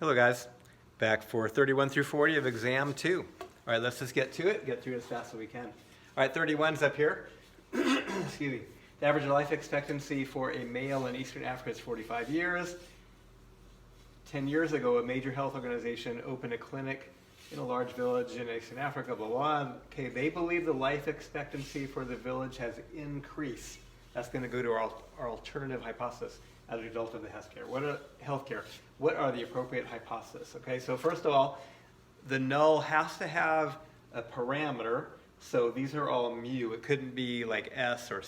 Hello guys, back for 31 through 40 of exam 2. All right, let's just get to it, get through it as fast as we can. All right, 31's up here. Excuse me. The average life expectancy for a male in Eastern Africa is 45 years. 10 years ago, a major health organization opened a clinic in a large village in Eastern Africa, blah, blah. Okay, they believe the life expectancy for the village has increased. That's going to go to our alternative hypothesis as a result of the healthcare. What are the appropriate hypotheses? Okay, so first of all, the null has to have a parameter. So these are all mu. It couldn't be like S or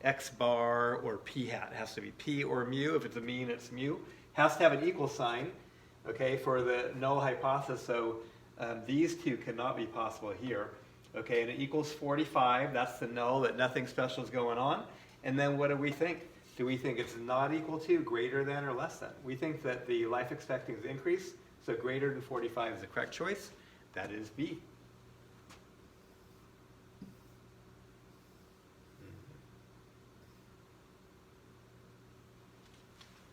X bar or P hat. It has to be P or mu. If it's a mean, it's mu. Has to have an equal sign, okay, for the null hypothesis. So these two cannot be possible here. Okay, and it equals 45. That's the null, that nothing special is going on. And then what do we think? Do we think it's not equal to, greater than, or less than? We think that the life expectancy is increased, so greater than 45 is the correct choice. That is B.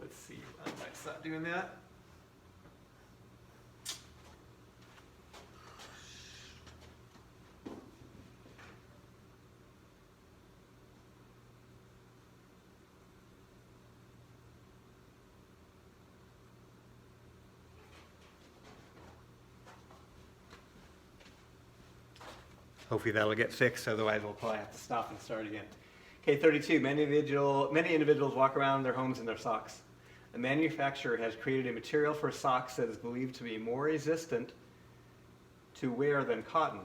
Let's see, I might stop doing that. Hopefully that'll get fixed, otherwise we'll probably have to stop and start again. Okay, 32, many individuals walk around their homes in their socks. A manufacturer has created a material for socks that is believed to be more resistant to wear than cotton.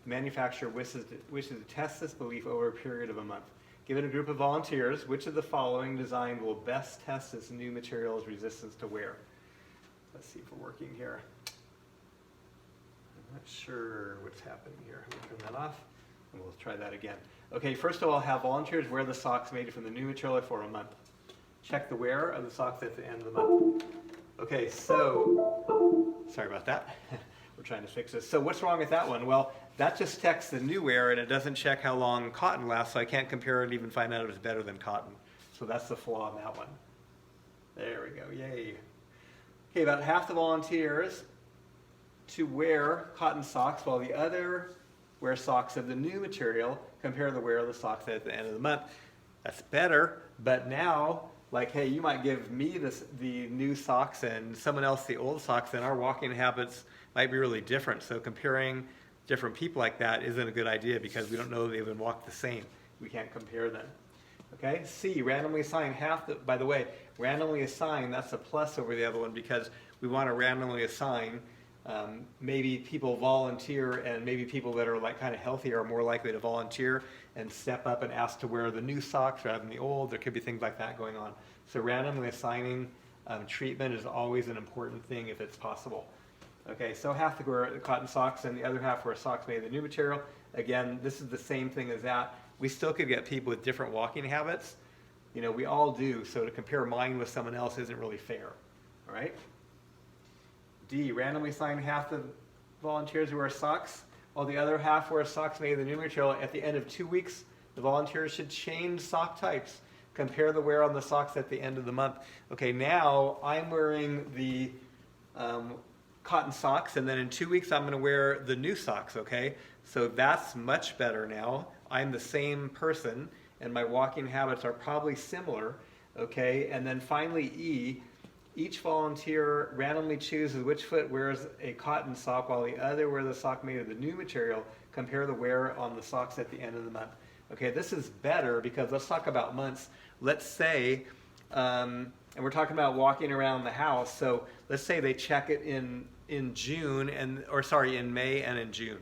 The manufacturer wishes to test this belief over a period of a month. Given a group of volunteers, which of the following design will best test this new material's resistance to wear? Let's see if we're working here. I'm not sure what's happening here. I'm going to turn that off, and we'll try that again. Okay, first of all, have volunteers wear the socks made from the new material for a month. Check the wear of the socks at the end of the month. Okay, so, sorry about that. We're trying to fix this. So what's wrong with that one? Well, that just checks the new wear, and it doesn't check how long cotton lasts, so I can't compare it and even find out if it's better than cotton. So that's the flaw in that one. There we go, yay. Okay, about half the volunteers to wear cotton socks while the other wear socks of the new material. Compare the wear of the socks at the end of the month. That's better, but now, like, hey, you might give me the new socks and someone else the old socks, and our walking habits might be really different. So comparing different people like that isn't a good idea because we don't know they even walk the same. We can't compare them. Okay, C, randomly assign half the, by the way, randomly assign, that's a plus over the other one because we want to randomly assign. Maybe people volunteer, and maybe people that are like kind of healthy are more likely to volunteer and step up and ask to wear the new socks rather than the old. There could be things like that going on. So randomly assigning treatment is always an important thing if it's possible. Okay, so half wear cotton socks and the other half wear socks made of the new material. Again, this is the same thing as that. We still could get people with different walking habits. You know, we all do, so to compare mine with someone else isn't really fair. All right? D, randomly assign half the volunteers who wear socks, while the other half wear socks made of the new material. At the end of 2 weeks, the volunteers should change sock types. Compare the wear on the socks at the end of the month. Okay, now I'm wearing the cotton socks, and then in 2 weeks I'm going to wear the new socks, okay? So that's much better now. I'm the same person, and my walking habits are probably similar, okay? And then finally, E, each volunteer randomly chooses which foot wears a cotton sock while the other wears a sock made of the new material. Compare the wear on the socks at the end of the month. Okay, this is better because let's talk about months. Let's say, and we're talking about walking around the house, so let's say they check it in June, in May and in June.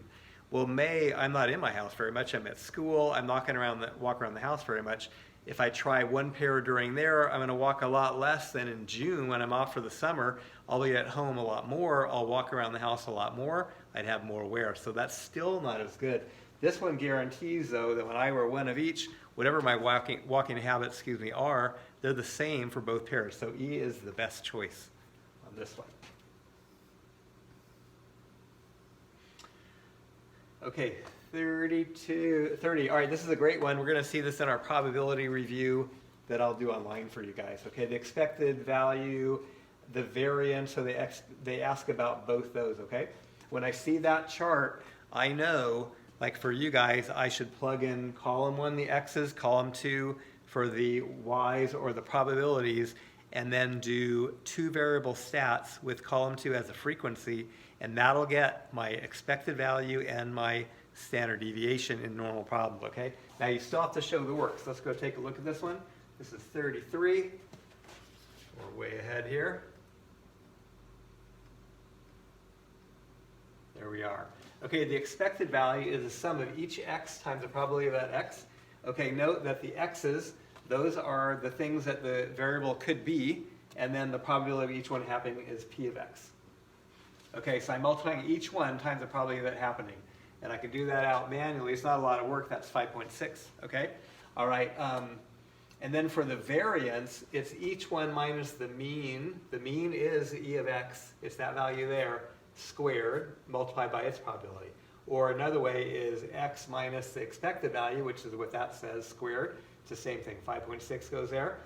Well, May, I'm not in my house very much. I'm at school. I'm not going to walk around the house very much. If I try one pair during there, I'm going to walk a lot less than in June when I'm off for the summer. I'll be at home a lot more. I'll walk around the house a lot more. I'd have more wear. So that's still not as good. This one guarantees, though, that when I wear one of each, whatever my walking habits, are, they're the same for both pairs. So E is the best choice on this one. Okay, 30. All right, this is a great one. We're going to see this in our probability review that I'll do online for you guys. Okay, the expected value the variance, so they ask about both those, okay? When I see that chart, I know, like for you guys, I should plug in column 1, the x's, column 2 for the y's or the probabilities, and then do 2 variable stats with column 2 as a frequency, and that'll get my expected value and my standard deviation in normal problems, okay? Now you still have to show the work, so let's go take a look at this one. This is 33. We're way ahead here. There we are. Okay, the expected value is the sum of each x times the probability of that x. Okay, note that the x's, those are the things that the variable could be, and then the probability of each one happening is p of x. Okay, so I'm multiplying each one times the probability of that happening. And I can do that out manually. It's not a lot of work. That's 5.6, okay? All right, and then for the variance, it's each one minus the mean. The mean is e of x. It's that value there, squared, multiplied by its probability. Or another way is x minus the expected value, which is what that says, squared. It's the same thing. 5.6 goes there,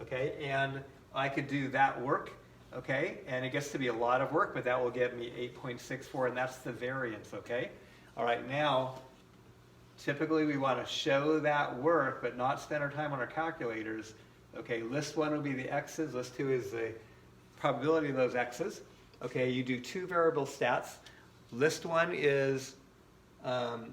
okay? And I could do that work, okay? And it gets to be a lot of work, but that will give me 8.64, and that's the variance, okay? All right, now, typically we want to show that work, but not spend our time on our calculators. Okay, list 1 will be the x's, list 2 is the probability of those x's. Okay, you do 2 variable stats. List 1 is,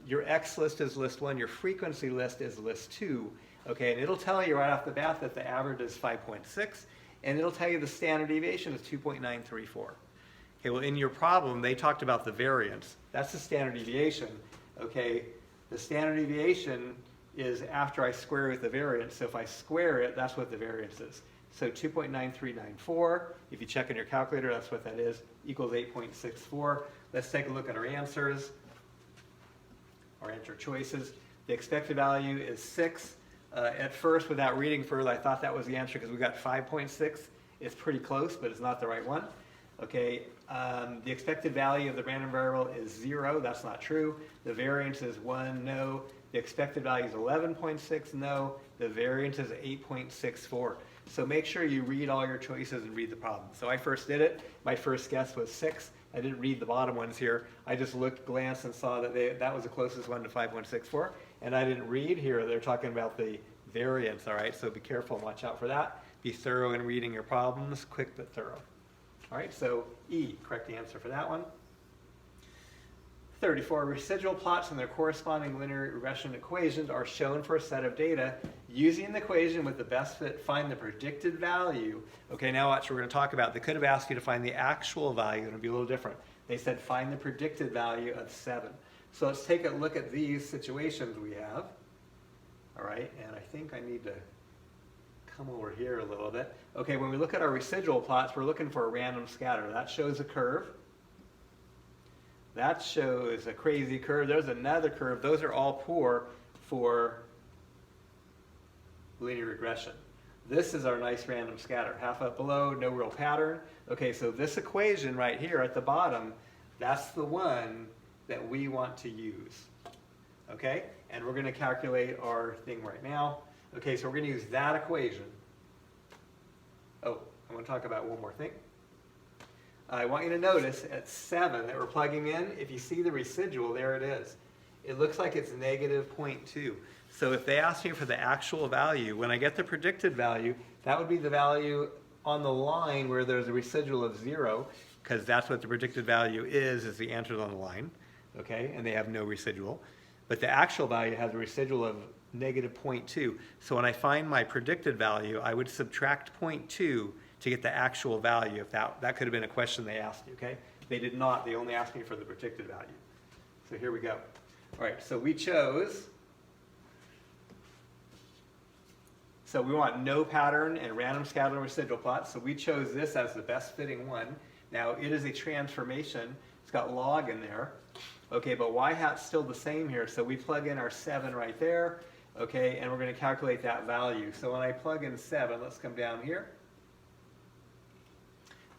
your x list is list 1, your frequency list is list 2. Okay, and it'll tell you right off the bat that the average is 5.6, and it'll tell you the standard deviation is 2.934. Okay, well in your problem, they talked about the variance. That's the standard deviation. Okay, the standard deviation is after I square with the variance. So if I square it, that's what the variance is. So 2.9394, if you check in your calculator, that's what that is, equals 8.64. Let's take a look at our answers, our answer choices. The expected value is 6. At first, without reading further, I thought that was the answer because we got 5.6. It's pretty close, but it's not the right one. Okay, the expected value of the random variable is 0. That's not true. The variance is 1. No. The expected value is 11.6. No. The variance is 8.64. So make sure you read all your choices and read the problem. So I first did it. My first guess was 6. I didn't read the bottom ones here. I just looked, glanced, and saw that that was the closest one to 5.64. And I didn't read here. They're talking about the variance, all right? So be careful and watch out for that. Be thorough in reading your problems, quick but thorough. All right, so E, correct answer for that one. 34, residual plots and their corresponding linear regression equations are shown for a set of data. Using the equation with the best fit, find the predicted value. Okay, now watch, we're going to talk about, they could have asked you to find the actual value, and it would be a little different. They said find the predicted value of 7. So let's take a look at these situations we have. All right, and I think I need to come over here a little bit. Okay, when we look at our residual plots, we're looking for a random scatter. That shows a curve. That shows a crazy curve. There's another curve. Those are all poor for linear regression. This is our nice random scatter. Half up below, no real pattern. Okay, so this equation right here at the bottom, that's the one that we want to use. Okay, and we're going to calculate our thing right now. Okay, so we're going to use that equation. Oh, I want to talk about one more thing. I want you to notice at 7 that we're plugging in, if you see the residual, there it is. It looks like it's negative 0.2. So if they ask me for the actual value, when I get the predicted value, that would be the value on the line where there's a residual of 0, because that's what the predicted value is the answers on the line, okay, and they have no residual. But the actual value has a residual of negative 0.2. So when I find my predicted value, I would subtract 0.2 to get the actual value. If that could have been a question they asked you, okay? They did not. They only asked me for the predicted value. So here we go. All right, so we chose. So we want no pattern and random scatter and residual plots. So we chose this as the best fitting one. Now it is a transformation. It's got log in there. Okay, but y hat's still the same here. So we plug in our 7 right there. Okay, and we're going to calculate that value. So when I plug in 7, let's come down here.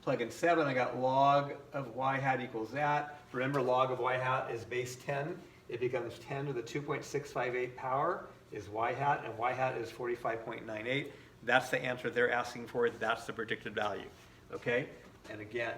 Plug in 7, I got log of y hat equals that. Remember, log of y hat is base 10. It becomes 10 to the 2.658 power is y hat, and y hat is 45.98. That's the answer they're asking for. That's the predicted value. okay? And again,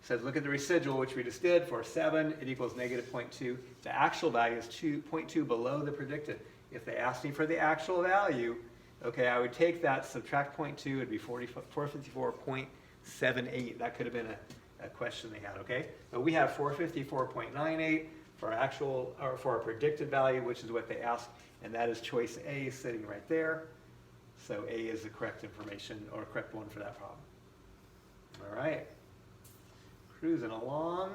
says look at the residual, which we just did for 7, it equals negative 0.2. The actual value is 0.2 below the predicted. If they asked me for the actual value, okay, I would take that, subtract 0.2, it'd be 454.78. That could have been a question they had, okay? But we have 454.98 for our actual, or for our predicted value, which is what they asked, and that is choice A sitting right there. So A is the correct information, or correct one for that problem. All right, cruising along.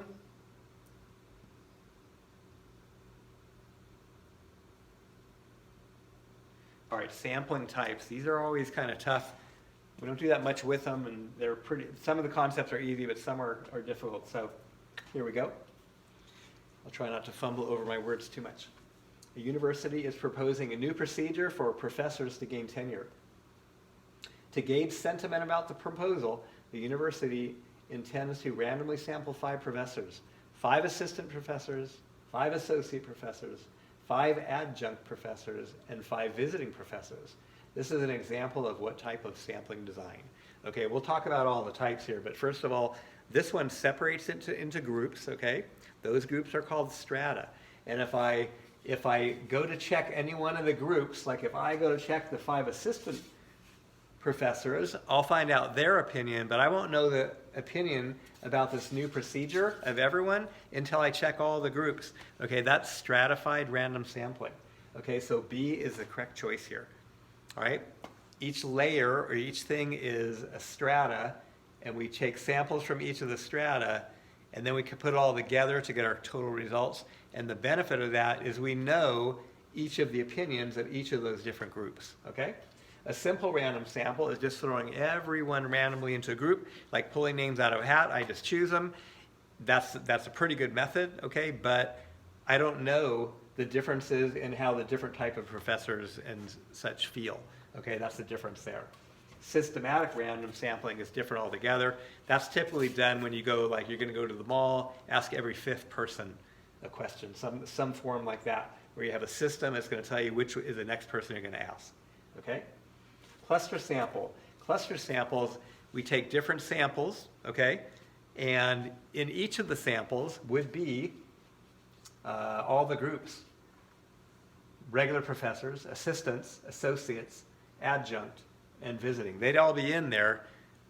All right, sampling types. These are always kind of tough. We don't do that much with them, and they're pretty, some of the concepts are easy, but some are difficult. So here we go. I'll try not to fumble over my words too much. The university is proposing a new procedure for professors to gain tenure. To gauge sentiment about the proposal, the university intends to randomly sample 5 professors, 5 assistant professors, 5 associate professors, 5 adjunct professors, and 5 visiting professors. This is an example of what type of sampling design. Okay, we'll talk about all the types here, but first of all, this one separates into groups, okay? Those groups are called strata. And if I go to check any one of the groups, like if I go to check the 5 assistant professors, I'll find out their opinion, but I won't know the opinion about this new procedure of everyone until I check all the groups. Okay, that's stratified random sampling. Okay, so B is the correct choice here. All right, each layer or each thing is a strata, and we take samples from each of the strata, and then we can put it all together to get our total results. And the benefit of that is we know each of the opinions of each of those different groups, okay? A simple random sample is just throwing everyone randomly into a group, like pulling names out of a hat. I just choose them. That's a pretty good method, okay? But I don't know the differences in how the different type of professors and such feel. Okay, that's the difference there. Systematic random sampling is different altogether. That's typically done when you go, like you're going to go to the mall, ask every 5th person a question, some form like that, where you have a system that's going to tell you which is the next person you're going to ask. Okay? Cluster sample. Cluster samples, we take different samples, okay? And in each of the samples would be all the groups. Regular professors, assistants, associates, adjunct, and visiting. They'd all be in there.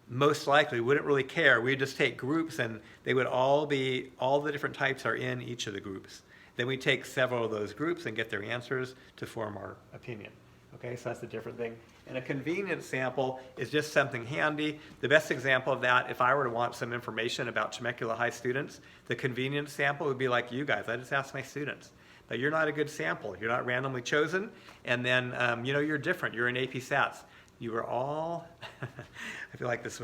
Most likely, wouldn't really care. We'd just take groups and they would all be, all the different types are in each of the groups. Then we take several of those groups and get their answers to form our opinion. Okay, so that's a different thing. And a convenience sample is just something handy. The best example of that, if I were to want some information about Temecula High students, the convenience sample would be like you guys. I just ask my students. But you're not a good sample. You're not randomly chosen. And then, you know, you're different. You're in AP Stats. You were all, I feel like this,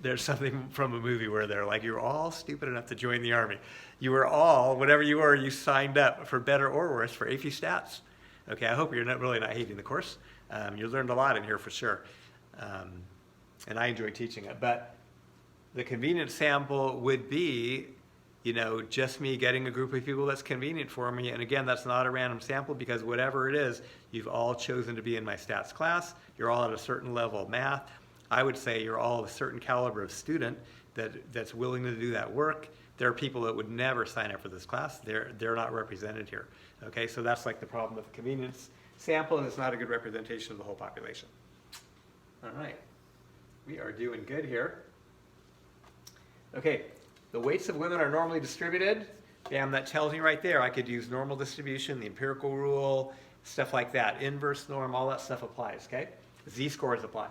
there's something from a movie where they're like, you're all stupid enough to join the Army. You were all, whatever you were, you signed up for better or worse for AP Stats. Okay, I hope you're really not hating the course. You learned a lot in here for sure. And I enjoy teaching it. But the convenient sample would be, you know, just me getting a group of people that's convenient for me. And again, that's not a random sample because whatever it is, you've all chosen to be in my stats class. You're all at a certain level of math. I would say you're all a certain caliber of student that's willing to do that work. There are people that would never sign up for this class. They're not represented here. Okay, so that's like the problem with the convenience sample, and it's not a good representation of the whole population. All right, we are doing good here. Okay, the weights of women are normally distributed. Bam, that tells me right there I could use normal distribution, the empirical rule, stuff like that. Inverse norm, all that stuff applies, okay? Z-scores apply.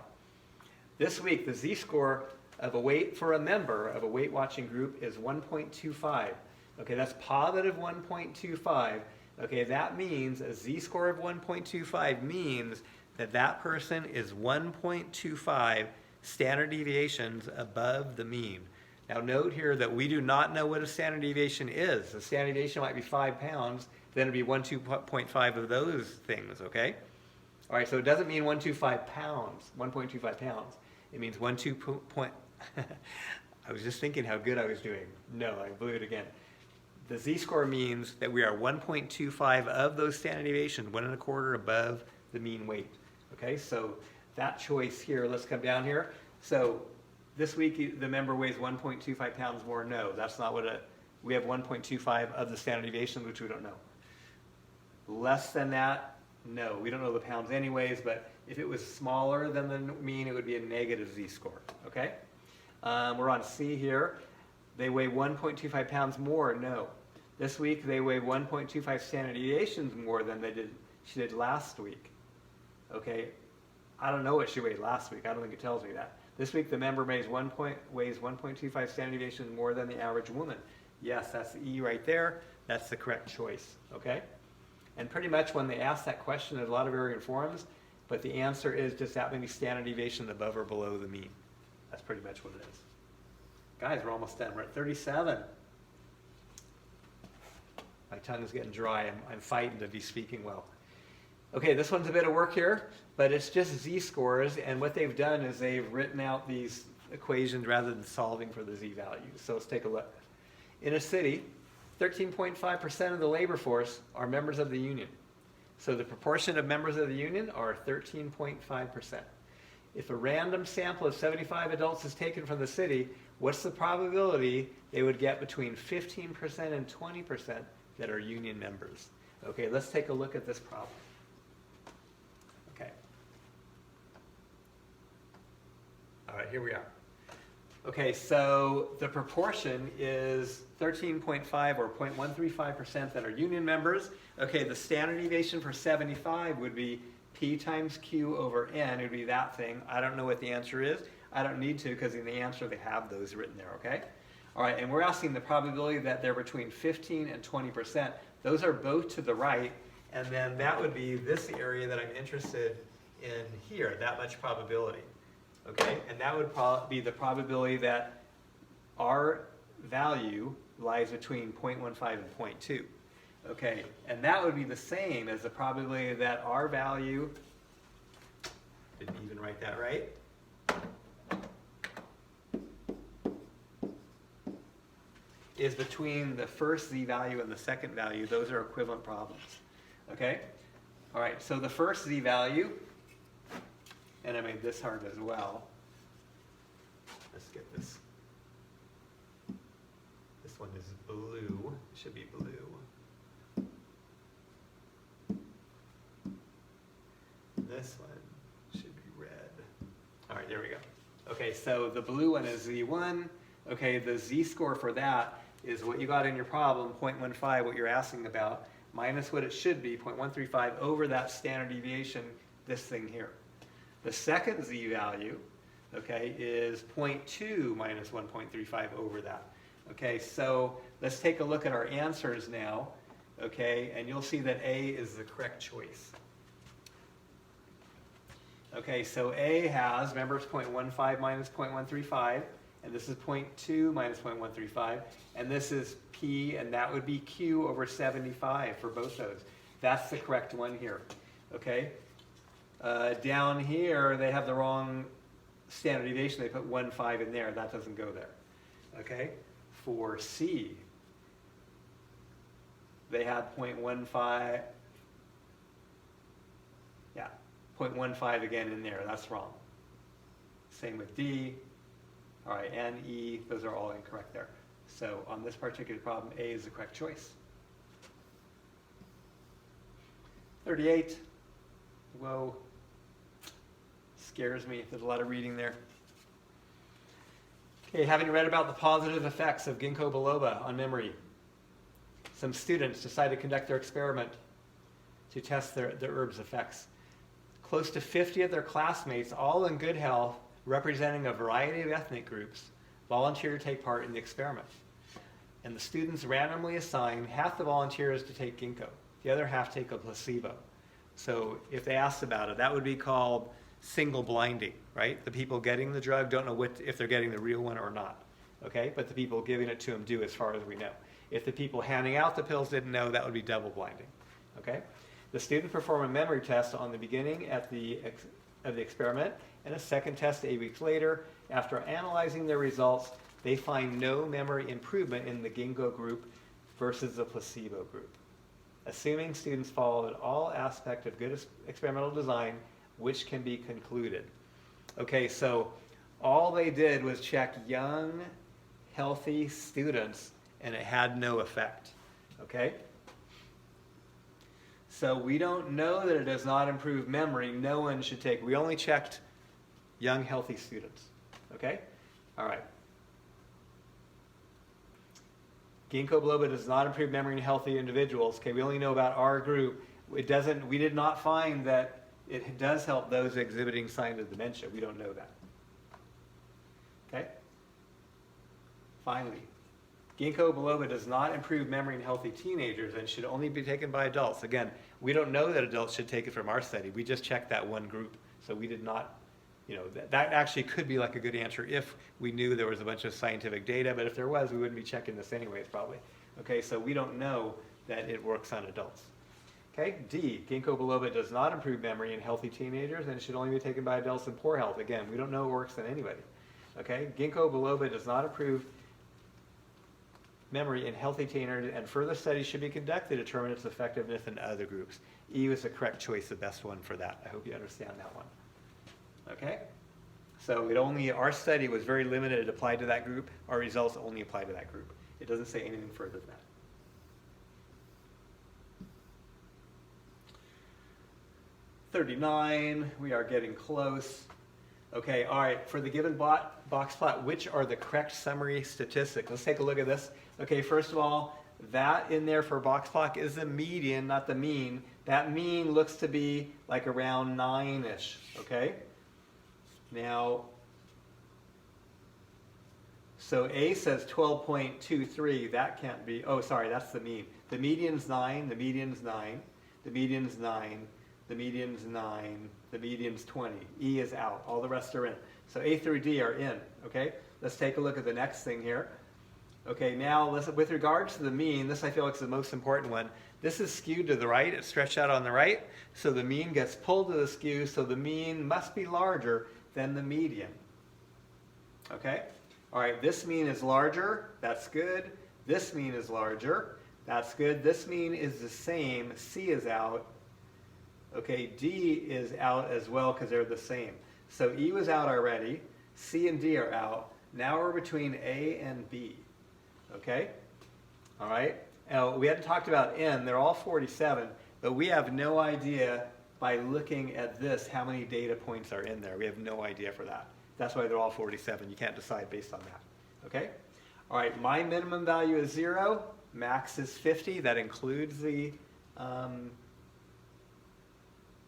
This week, the Z-score of a weight for a member of a weight-watching group is 1.25. Okay, that's positive 1.25. Okay, that means a Z-score of 1.25 means that that person is 1.25 standard deviations above the mean. Now note here that we do not know what a standard deviation is. The standard deviation might be 5 pounds, then it'd be 1.25 of those things, okay? All right, so it doesn't mean 1.25 pounds, 1.25 pounds. It means I was just thinking how good I was doing. No, I blew it again. The Z-score means that we are 1.25 of those standard deviations, 1 1/4 above the mean weight. Okay, so that choice here, let's come down here. So this week, the member weighs 1.25 pounds more. No, that's not what we have 1.25 of the standard deviation, which we don't know. Less than that, no, we don't know the pounds anyways, but if it was smaller than the mean, it would be a negative z-score, okay? We're on C here. They weigh 1.25 pounds more. No. This week, they weigh 1.25 standard deviations more than she did last week. Okay, I don't know what she weighed last week. I don't think it tells me that. This week, the member weighs 1.25 standard deviations more than the average woman. Yes, that's the E right there. That's the correct choice, okay? And pretty much when they ask that question, there's a lot of variant forms, but the answer is just that many standard deviations above or below the mean. That's pretty much what it is. Guys, we're almost done. We're at 37. My tongue is getting dry. I'm fighting to be speaking well. Okay, this one's a bit of work here, but it's just z-scores, and what they've done is they've written out these equations rather than solving for the z-values. So let's take a look. In a city, 13.5% of the labor force are members of the union. So the proportion of members of the union are 13.5%. If a random sample of 75 adults is taken from the city, what's the probability they would get between 15% and 20% that are union members? Okay, let's take a look at this problem. Okay. All right, here we are. Okay, so the proportion is 13.5 or 0.135% that are union members. Okay, the standard deviation for 75 would be P times Q over N. It would be that thing. I don't know what the answer is. I don't need to because in the answer they have those written there, okay? All right, and we're asking the probability that they're between 15 and 20%. Those are both to the right, and then that would be this area that I'm interested in here, that much probability. Okay, and that would be the probability that our value lies between 0.15 and 0.2. Okay, and that would be the same as the probability that our value, didn't even write that right, is between the first z-value and the second value. Those are equivalent problems. Okay, all right, so the first z-value, and I made this hard as well. Let's get this. This one is blue. It should be blue. This one should be red. All right, there we go. Okay, so the blue one is Z1. Okay, the z-score for that is what you got in your problem, 0.15, what you're asking about, minus what it should be, 0.135, over that standard deviation, this thing here. The second z-value, okay, is 0.2 minus 1.35 over that. Okay, so let's take a look at our answers now, okay, and you'll see that A is the correct choice. Okay, so A has, remember it's 0.15 minus 0.135, and this is 0.2 minus 0.135, and this is P, and that would be Q over 75 for both those. That's the correct one here, okay? Down here, they have the wrong standard deviation. They put 1.5 in there. That doesn't go there. Okay? For C, they had 0.15. Yeah, 0.15 again in there. That's wrong. Same with D. All right, and E, those are all incorrect there. So on this particular problem, A is the correct choice. 38. Whoa. Scares me. There's a lot of reading there. Okay, having read about the positive effects of ginkgo biloba on memory, some students decided to conduct their experiment to test the herb's effects. Close to 50 of their classmates, all in good health, representing a variety of ethnic groups, volunteered to take part in the experiment. And the students randomly assigned half the volunteers to take ginkgo, the other half take a placebo. So if they asked about it, that would be called single blinding, right? The people getting the drug don't know if they're getting the real one or not, okay? But the people giving it to them do, as far as we know. If the people handing out the pills didn't know, that would be double blinding, okay? The student performed a memory test on the beginning of the experiment and a second test 8 weeks later. After analyzing their results, they find no memory improvement in the ginkgo group versus the placebo group. Assuming students followed all aspects of good experimental design, which can be concluded. Okay, so all they did was check young, healthy students, and it had no effect. Okay? So we don't know that it does not improve memory. No one should take. We only checked young, healthy students. Okay? All right. Ginkgo biloba does not improve memory in healthy individuals. Okay, we only know about our group. It doesn't. We did not find that it does help those exhibiting signs of dementia. We don't know that. Okay? Finally, ginkgo biloba does not improve memory in healthy teenagers and should only be taken by adults. Again, we don't know that adults should take it from our study. We just checked that one group. So we did not, that actually could be like a good answer if we knew there was a bunch of scientific data, but if there was, we wouldn't be checking this anyways, probably. Okay, so we don't know that it works on adults. Okay, D, ginkgo biloba does not improve memory in healthy teenagers and should only be taken by adults in poor health. Again, we don't know it works in anybody. Okay, ginkgo biloba does not improve memory in healthy teenagers, and further studies should be conducted to determine its effectiveness in other groups. E was the correct choice, the best one for that. I hope you understand that one. Okay, so our study was very limited. It applied to that group. Our results only apply to that group. It doesn't say anything further than that. (39), we are getting close. Okay, all right, for the given box plot, which are the correct summary statistics? Let's take a look at this. Okay, first of all, that in there for box plot is the median, not the mean. That mean looks to be like around 9-ish, okay? Now, so A says 12.23, that can't be, oh, sorry, that's the mean. The median's 9, the median's 9, the median's 9, the median's 9, the median's 20. E is out. All the rest are in. So A through D are in, okay? Let's take a look at the next thing here. Okay, now with regards to the mean, this I feel like is the most important one. This is skewed to the right. It's stretched out on the right. So the mean gets pulled to the skew, so the mean must be larger than the median. Okay? All right, this mean is larger. That's good. This mean is larger. That's good. This mean is the same. C is out. Okay, D is out as well because they're the same. So E was out already. C and D are out. Now we're between A and B. Okay? All right? Now, we hadn't talked about N. They're all 47, but we have no idea by looking at this how many data points are in there. We have no idea for that. That's why they're all 47. You can't decide based on that. Okay? All right, my minimum value is 0. Max is 50. That includes the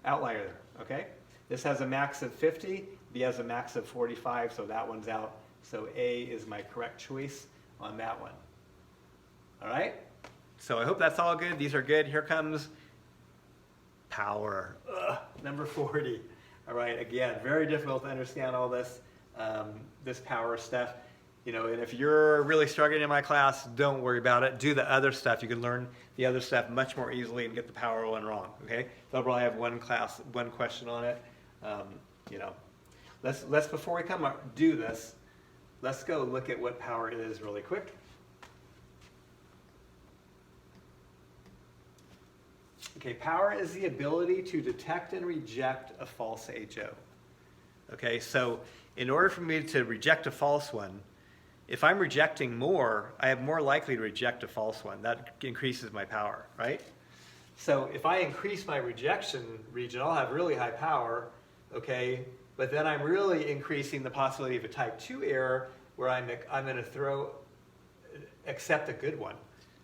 outlier there, okay? This has a max of 50, B has a max of 45, so that one's out. So A is my correct choice on that one. All right? So I hope that's all good. These are good. Here comes power. Number 40. All right, again, very difficult to understand all this, this power stuff. And if you're really struggling in my class, don't worry about it. Do the other stuff. You can learn the other stuff much more easily and get the power one wrong, okay? They'll probably have one question on it. Let's before we do this, let's go look at what power is really quick. Okay, power is the ability to detect and reject a false HO. Okay, so in order for me to reject a false one, if I'm rejecting more, I am more likely to reject a false one. That increases my power, right? So if I increase my rejection region, I'll have really high power, okay? But then I'm really increasing the possibility of a type 2 error where I'm going to accept a good one.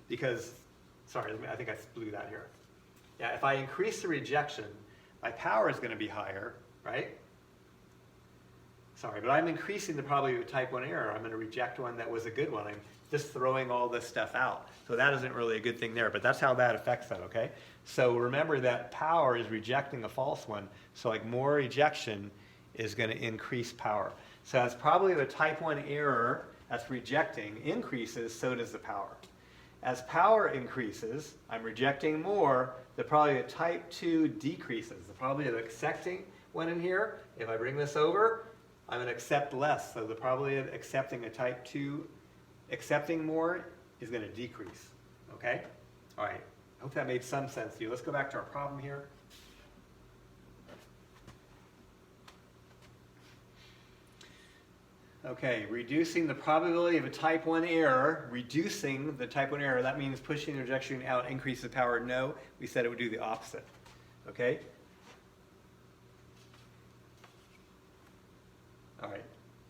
Because, sorry, I think I blew that here. Yeah, if I increase the rejection, my power is going to be higher, right? Sorry, but I'm increasing the probability of a type 1 error. I'm going to reject one that was a good one. I'm just throwing all this stuff out. So that isn't really a good thing there, but that's how that affects that, okay? So remember that power is rejecting a false one. So like more rejection is going to increase power. So as probably the type 1 error that's rejecting increases, so does the power. As power increases, I'm rejecting more, the probability of type 2 decreases. The probability of accepting one in here, if I bring this over, I'm going to accept less. So the probability of accepting a type 2, accepting more, is going to decrease. Okay? All right. I hope that made some sense to you. Let's go back to our problem here. Okay, reducing the probability of a type 1 error, reducing the type 1 error, that means pushing the rejection out increases the power. No, we said it would do the opposite. Okay? All right,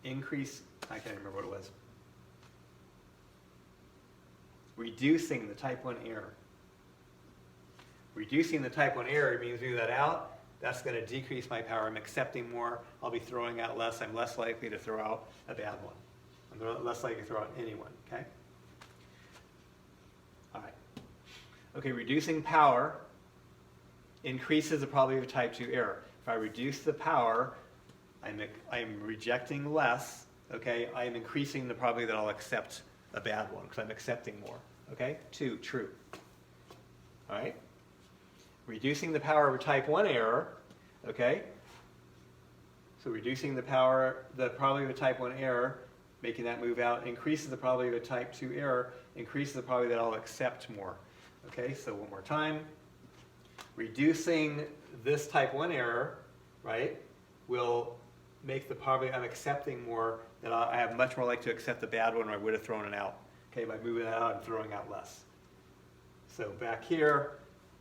increase, I can't remember what it was. Reducing the type 1 error. Reducing the type 1 error means move that out. That's going to decrease my power. I'm accepting more. I'll be throwing out less. I'm less likely to throw out a bad one. I'm less likely to throw out anyone, okay? All right. Okay, reducing power increases the probability of type 2 error. If I reduce the power, I'm rejecting less, okay? I am increasing the probability that I'll accept a bad one because I'm accepting more, okay? 2, true. All right? Reducing the power of a type 1 error, okay? So reducing the probability of a type 1 error, making that move out, increases the probability of a type 2 error, increases the probability that I'll accept more. Okay, so one more time. Reducing this type 1 error, right, will make the probability I'm accepting more, that I have much more likely to accept the bad one or I would have thrown it out. Okay, by moving that out and throwing out less. So back here,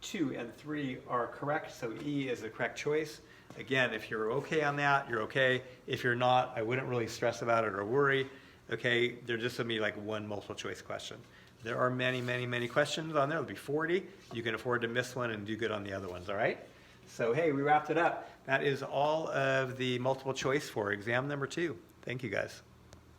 2 and 3 are correct, so E is the correct choice. Again, if you're okay on that, you're okay. If you're not, I wouldn't really stress about it or worry. Okay, there's just going to be like one multiple choice question. There are many, many, many questions on there. There'll be 40. You can afford to miss one and do good on the other ones, all right? So hey, we wrapped it up. That is all of the multiple choice for exam number 2. Thank you guys.